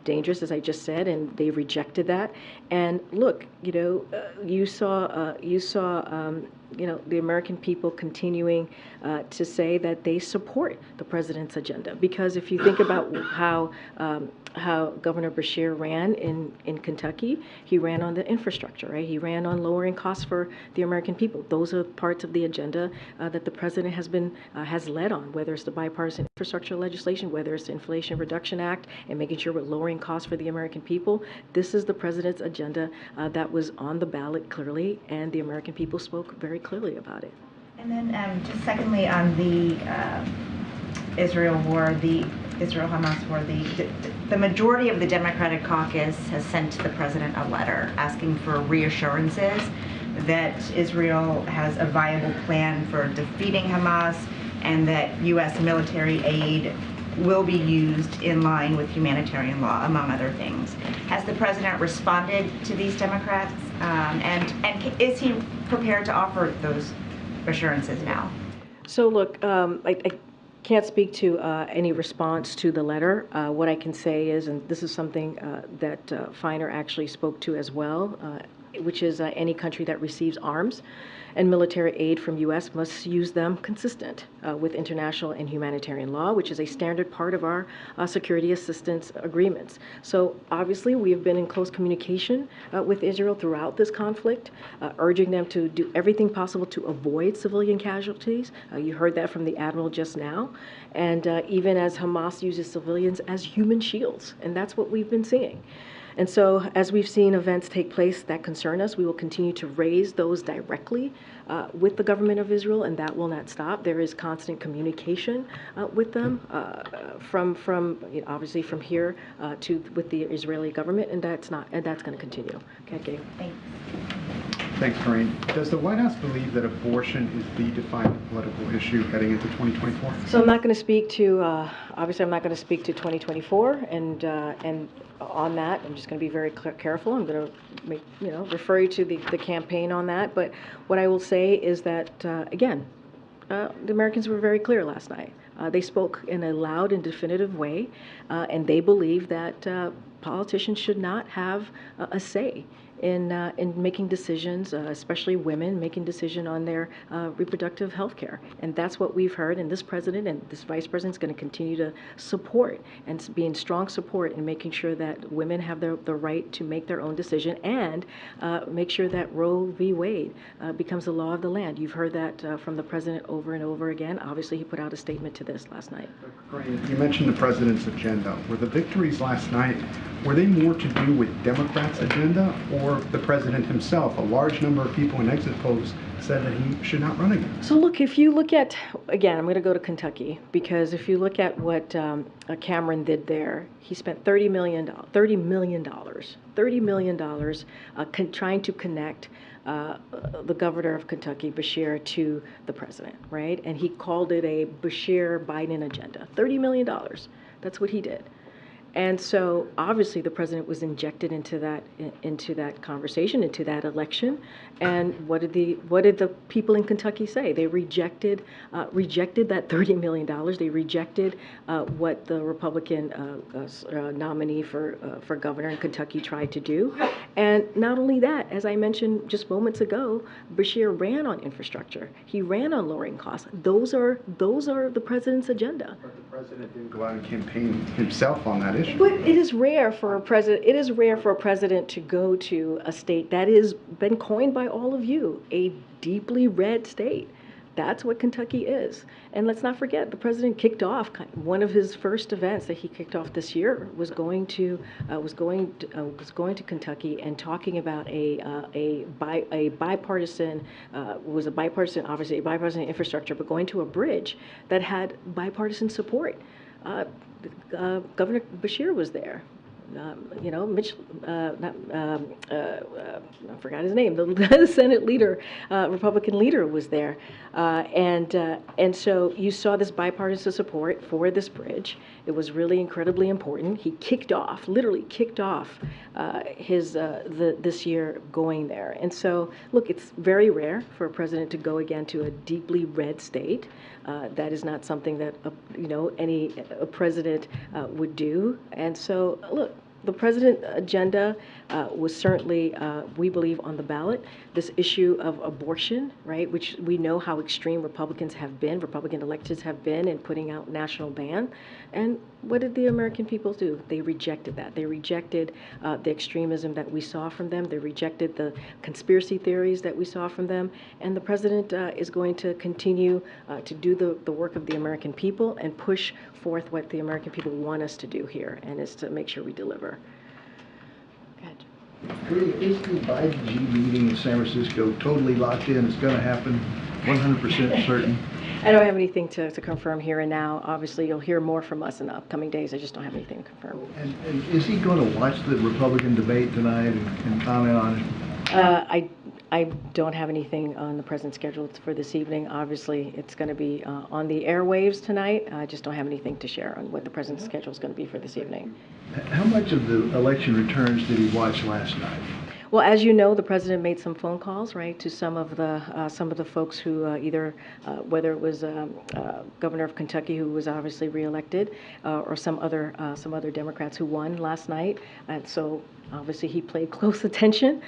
dangerous, as I just said, and they rejected that. And look, you saw the American people continuing to say that they support the president's agenda. Because if you think about how Governor Beshear ran in Kentucky, he ran on the infrastructure, right? He ran on lowering costs for the American people. Those are parts of the agenda that the president has led on, whether it's the bipartisan infrastructure legislation, whether it's the Inflation Reduction Act, and making sure we're lowering costs for the American people. This is the president's agenda that was on the ballot clearly, and the American people spoke very clearly about it. And then just secondly, on the Israel war, the Israel-Hamas war, the majority of the Democratic caucus has sent the president a letter asking for reassurances that Israel has a viable plan for defeating Hamas and that U.S. military aid will be used in line with humanitarian law, among other things. Has the president responded to these Democrats? And is he prepared to offer those assurances now? So look, I can't speak to any response to the letter. What I can say is, and this is something that Feiner actually spoke to as well, which is any country that receives arms and military aid from U.S. must use them consistent with international and humanitarian law, which is a standard part of our security assistance agreements. So obviously we have been in close communication with Israel throughout this conflict, urging them to do everything possible to avoid civilian casualties. You heard that from the Admiral just now. And even as Hamas uses civilians as human shields, and that's what we've been seeing. And so as we've seen events take place that concern us, we will continue to raise those directly with the government of Israel, and that will not stop. There is constant communication with them obviously from here with the Israeli government, and that's going to continue. Okay, thanks. Thanks, Karine. Does the White House believe that abortion is the defining political issue heading into 2024? So I'm not going to speak to, obviously I'm not going to speak to 2024, and on that, I'm just going to be very careful. I'm going to refer you to the campaign on that. But what I will say is that, again, the Americans were very clear last night. They spoke in a loud and definitive way, and they believe that politicians should not have a say in making decisions, especially women making decision on their reproductive health care. And that's what we've heard, and this president and this vice president is going to continue to support and be in strong support in making sure that women have the right to make their own decision and make sure that Roe v. Wade becomes the law of the land. You've heard that from the president over and over again. Obviously, he put out a statement to this last night. You mentioned the president's agenda. Were the victories last night, were they more to do with Democrats' agenda or the president himself? A large number of people in exit polls said that he should not run again. So look, if you look at, again, I'm going to go to Kentucky, because if you look at what Cameron did there, he spent $30 million trying to connect the governor of Kentucky, Beshear, to the president, right? And he called it a Beshear-Biden agenda. $30 million. That's what he did. And so obviously the president was injected into that conversation, into that election. And what did the people in Kentucky say? They rejected that $30 million. They rejected what the Republican nominee for governor in Kentucky tried to do. And not only that, as I mentioned just moments ago, Beshear ran on infrastructure. He ran on lowering costs. Those are the president's agenda. But the president didn't go out and campaign himself on that issue. But it is rare for a president. It is rare for a president to go to a state that has been coined by all of you, a deeply red state. That's what Kentucky is. And let's not forget, the president kicked off one of his first events that he kicked off this year was going to Kentucky and talking about a bipartisan obviously a bipartisan infrastructure, but going to a bridge that had bipartisan support. Governor Beshear was there. Mitch, I forgot his name, the Senate leader, Republican leader was there. And so you saw this bipartisan support for this bridge. It was really incredibly important. He literally kicked off this year going there. And so, look, it's very rare for a president to go again to a deeply red state. That is not something that, any president would do. And so, look, the president's agenda was certainly, we believe, on the ballot. This issue of abortion, right, which we know how extreme Republican electeds have been in putting out national ban. And what did the American people do? They rejected that. They rejected the extremism that we saw from them. They rejected the conspiracy theories that we saw from them. And the president is going to continue to do the work of the American people and push forth what the American people want us to do here, and is to make sure we deliver. Is the Biden-Xi meeting in San Francisco totally locked in? It's going to happen 100% certain? I don't have anything to confirm here and now. Obviously, you'll hear more from us in the upcoming days. I just don't have anything to confirm. And is he going to watch the Republican debate tonight and comment on it? I don't have anything on the president's schedule for this evening. Obviously, it's going to be on the airwaves tonight. I just don't have anything to share on what the president's schedule is going to be for this evening. How much of the election returns did he watch last night? Well, as you know, the president made some phone calls, right, to some of the folks who either, whether it was governor of Kentucky, who was obviously reelected, or some other Democrats who won last night, and so obviously he paid close attention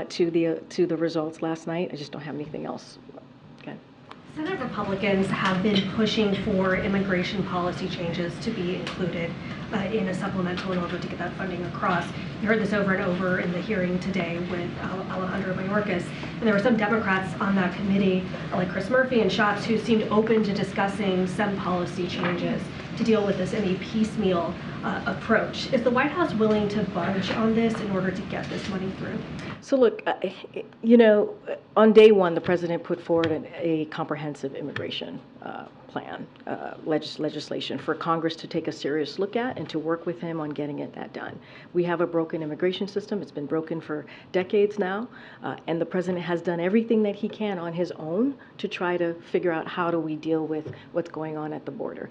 to the results last night. I just don't have anything else. Okay. Senate Republicans have been pushing for immigration policy changes to be included in a supplemental in order to get that funding across. You heard this over and over in the hearing today with Alejandro Mayorkas. And there were some Democrats on that committee, like Chris Murphy and Schatz, who seemed open to discussing some policy changes to deal with this in a piecemeal approach. Is the White House willing to budge on this in order to get this money through? So look, on day one, the president put forward a comprehensive immigration plan, legislation for Congress to take a serious look at and to work with him on getting that done. We have a broken immigration system. It's been broken for decades now, and the president has done everything that he can on his own to try to figure out how do we deal with what's going on at the border.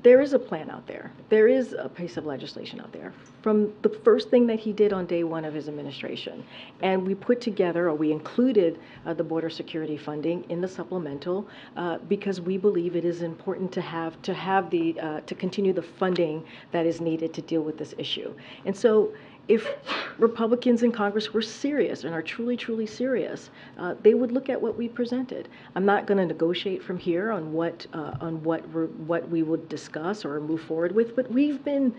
There is a plan out there. There is a piece of legislation out there from the first thing that he did on day one of his administration. And we put together, or we included the border security funding in the supplemental because we believe it is important to continue the funding that is needed to deal with this issue. And so if Republicans in Congress were serious and are truly, truly serious, they would look at what we presented. I'm not going to negotiate from here on what we would discuss or move forward with, but we've been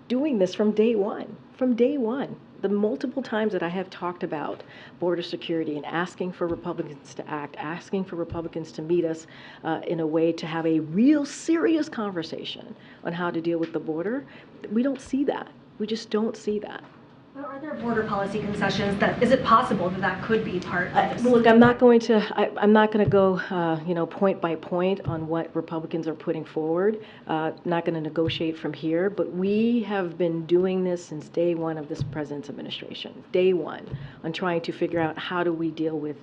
doing this from day one. From day one, the multiple times that I have talked about border security and asking for Republicans to act, asking for Republicans to meet us in a way to have a real serious conversation on how to deal with the border, we don't see that. We just don't see that. Well, are there border policy concessions is it possible that could be part of this? Look, I'm not going to go, point by point on what Republicans are putting forward. Not going to negotiate from here, but we have been doing this since day one of this president's administration, day one, on trying to figure out how do we deal with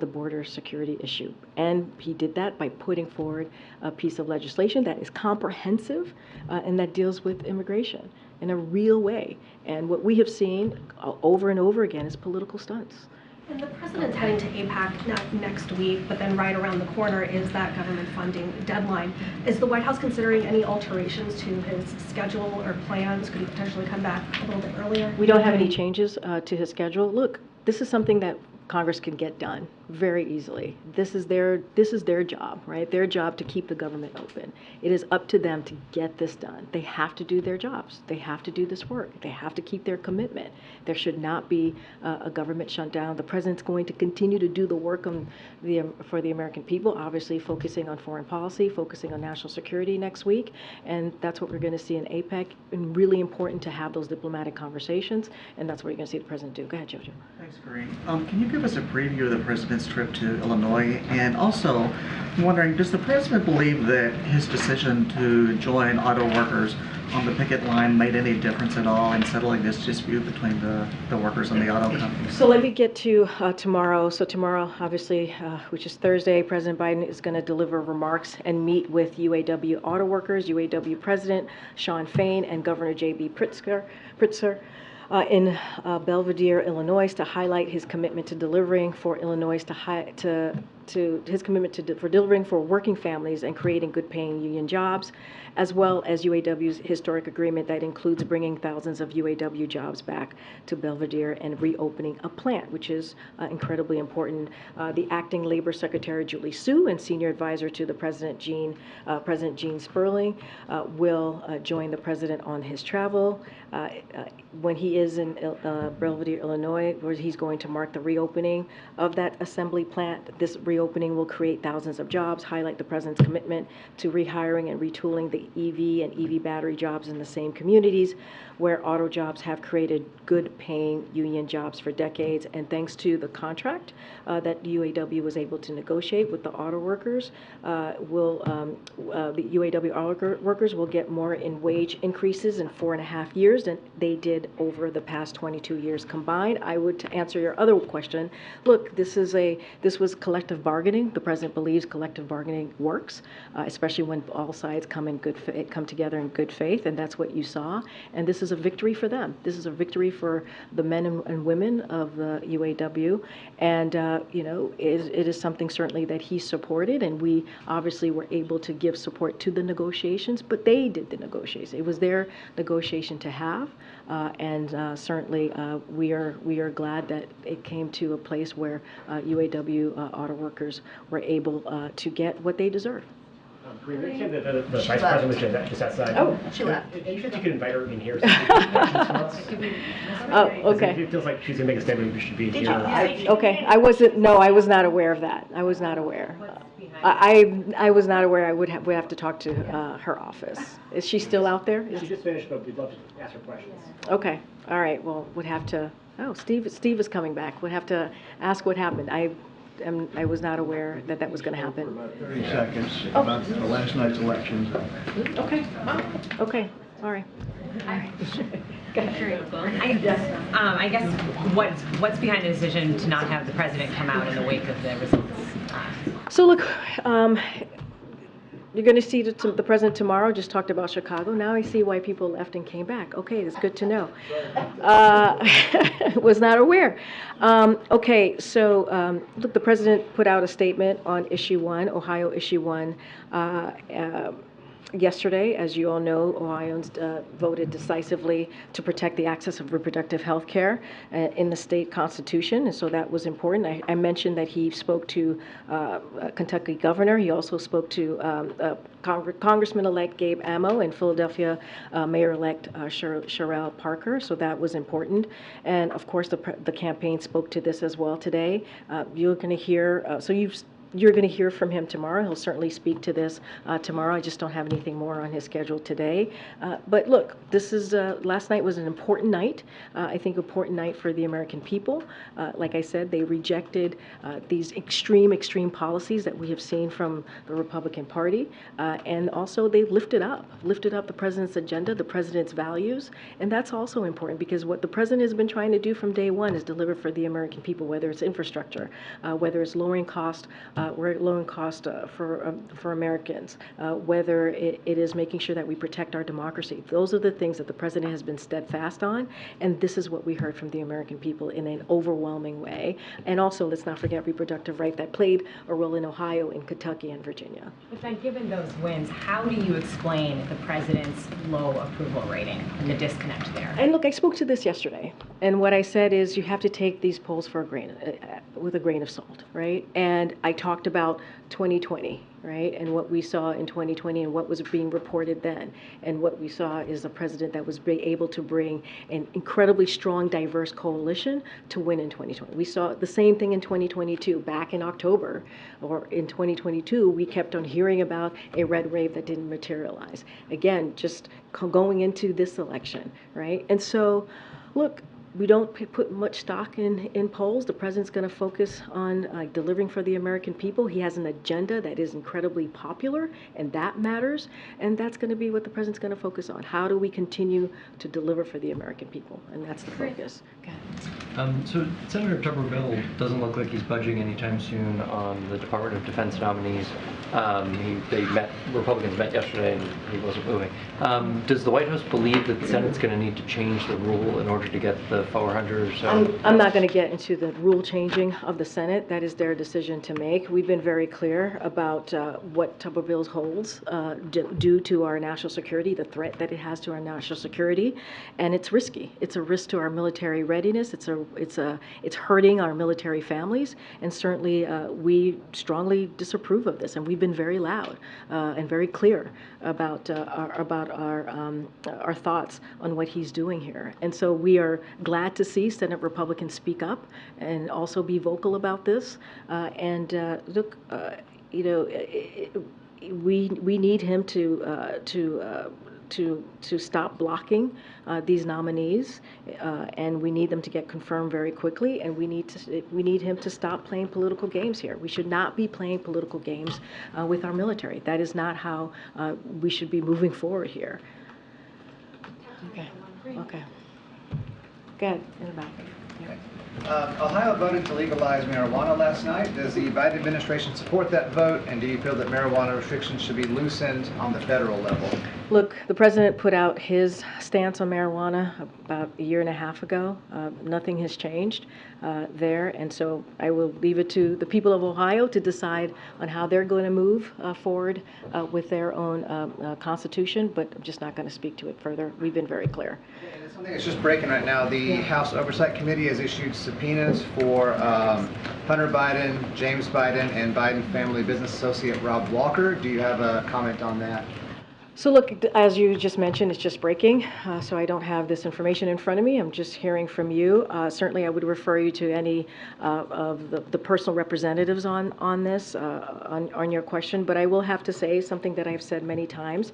the border security issue. And he did that by putting forward a piece of legislation that is comprehensive and that deals with immigration in a real way. And what we have seen over and over again is political stunts. And the president's heading to APAC next week, but then right around the corner is that government funding deadline. Is the White House considering any alterations to his schedule or plans? Could he potentially come back a little bit earlier? We don't have any changes to his schedule. Look, this is something that Congress can get done very easily. This is their job, right? Their job to keep the government open. It is up to them to get this done. They have to do their jobs. They have to do this work. They have to keep their commitment. There should not be a government shutdown. The president's going to continue to do the work for the American people, obviously focusing on foreign policy, focusing on national security next week, and that's what we're going to see in APEC. And really important to have those diplomatic conversations, and that's what you're going to see the president do. Go ahead, Jojo. Thanks, Karine. Can you give us a preview of the president's trip to Illinois? And also, I'm wondering, does the president believe that his decision to join auto workers on the picket line made any difference at all in settling this dispute between the workers and the auto companies? So let me get to tomorrow. So tomorrow, obviously, which is Thursday, President Biden is going to deliver remarks and meet with UAW auto workers, UAW President Shawn Fain, and Governor J.B. Pritzker in Belvidere, Illinois, to highlight his commitment to delivering for Illinois, his commitment for delivering for working families and creating good-paying union jobs, as well as UAW's historic agreement that includes bringing thousands of UAW jobs back to Belvidere and reopening a plant, which is incredibly important. The acting Labor Secretary Julie Su and Senior Advisor to the President Gene Sperling will join the President on his travel. When he is in Belvidere, Illinois, where he's going to mark the reopening of that assembly plant. This reopening will create thousands of jobs, highlight the President's commitment to rehiring and retooling the EV and EV battery jobs in the same communities where auto jobs have created good-paying union jobs for decades. And thanks to the contract that UAW was able to negotiate with the auto workers, the UAW auto workers will get more in wage increases in 4.5 years than they did over the past 22 years combined. I would, to answer your other question, look, this was collective bargaining. The president believes collective bargaining works, especially when all sides come together in good faith, and that's what you saw. And this is a victory for them. This is a victory for the men and women of the UAW, and it is something certainly that he supported, and we obviously were able to give support to the negotiations, but they did the negotiations. It was their negotiation to have, and certainly we are glad that it came to a place where UAW auto workers were able to get what they deserve. The Vice President was just outside. Oh, she left. Do you think you could invite her in here? Oh, okay. It feels like she's going to make a statement. We should be here. Okay, I was not aware of that. I was not aware. I was not aware. We have to talk to her office. Is she still out there? She just finished, but we'd love to ask her questions. Okay, all right. Well, would have to. Oh, Steve is coming back. Would have to ask what happened. I was not aware that was going to happen. About 30 seconds about the last night's elections. Okay. Okay. All right. I guess what's behind the decision to not have the president come out in the wake of the results? So look, You're going to see the president tomorrow. Just talked about Chicago. Now I see why people left and came back. Okay, that's good to know. Was not aware. Okay, so look, the president put out a statement on issue 1, Ohio issue 1. Yesterday, as you all know, Ohioans voted decisively to protect the access of reproductive health care in the state constitution, and so that was important. I mentioned that he spoke to Kentucky governor. He also spoke to Congressman-elect Gabe Amo and Philadelphia Mayor-elect Sherrell Parker, so that was important. And of course, the campaign spoke to this as well today. You're going to hear, you're going to hear from him tomorrow. He'll certainly speak to this tomorrow. I just don't have anything more on his schedule today. But look, this is last night was an important night. I think important night for the American people. Like I said, they rejected these extreme policies that we have seen from the Republican Party, and also they lifted up the president's agenda, the president's values, and that's also important because what the president has been trying to do from day one is deliver for the American people, whether it's infrastructure, whether it's lowering cost for Americans, whether it is making sure that we protect our democracy. Those are the things that the president has been steadfast on, and this is what we heard from the American people in an overwhelming way. And also, let's not forget reproductive right that played a role in Ohio, in Kentucky, and Virginia. But then, given those wins, how do you explain the president's low approval rating and the disconnect there? And look, I spoke to this yesterday, and what I said is you have to take these polls with a grain of salt, right? And I talked about 2020, right, and what we saw in 2020 and what was being reported then, and what we saw is a president that was able to bring an incredibly strong, diverse coalition to win in 2020. We saw the same thing in 2022. Back in October, or in 2022, we kept on hearing about a red wave that didn't materialize. Again, just going into this election, right? And so, look, we don't put much stock in polls. The president's going to focus on delivering for the American people. He has an agenda that is incredibly popular, and that matters. And that's going to be what the president's going to focus on. How do we continue to deliver for the American people? And that's the focus. Okay. So Senator Tuberville doesn't look like he's budging anytime soon on the Department of Defense nominees. Republicans met yesterday, and he wasn't moving. Does the White House believe that the Senate's going to need to change the rule in order to get the 400 or so? I'm not going to get into the rule changing of the Senate. That is their decision to make. We've been very clear about what Tuberville holds due to our national security, the threat that it has to our national security, and it's risky. It's a risk to our military readiness. It's hurting our military families, and certainly we strongly disapprove of this. And we've been very loud and very clear about our thoughts on what he's doing here. And so we are glad to see Senate Republicans speak up and also be vocal about this. Look, we need him to stop blocking these nominees, and we need them to get confirmed very quickly. And we need him to stop playing political games here. We should not be playing political games with our military. That is not how we should be moving forward here. Okay. Okay. Good. In the back. Ohio voted to legalize marijuana last night. Does the Biden administration support that vote, and do you feel that marijuana restrictions should be loosened on the federal level? Look, the president put out his stance on marijuana about a year and a half ago. Nothing has changed there, and so I will leave it to the people of Ohio to decide on how they're going to move forward with their own constitution, but I'm just not going to speak to it further. We've been very clear. And something that's just breaking right now, the House Oversight Committee has issued subpoenas for Hunter Biden, James Biden, and Biden family business associate Rob Walker. Do you have a comment on that? So look, as you just mentioned, it's just breaking, so I don't have this information in front of me. I'm just hearing from you. Certainly, I would refer you to any of the personal representatives on this, on your question. But I will have to say something that I've said many times.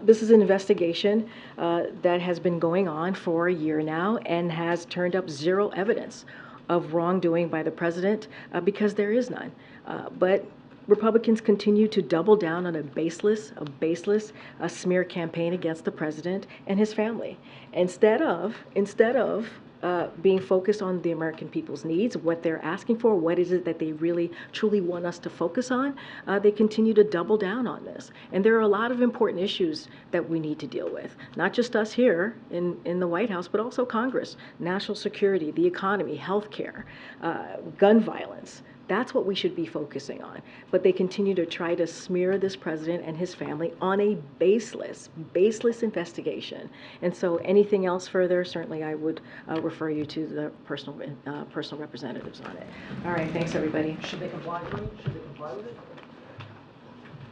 This is an investigation that has been going on for a year now and has turned up zero evidence of wrongdoing by the president because there is none. But Republicans continue to double down on a baseless smear campaign against the president and his family. Instead of being focused on the American people's needs, what they're asking for, what is it that they really truly want us to focus on, they continue to double down on this. And there are a lot of important issues that we need to deal with, not just us here in the White House, but also Congress, national security, the economy, healthcare, gun violence. That's what we should be focusing on. But they continue to try to smear this president and his family on a baseless investigation. And so anything else further, certainly I would refer you to the personal representatives on it. All right, thanks everybody. Should they comply with it? Should they comply with it?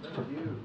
Thank you.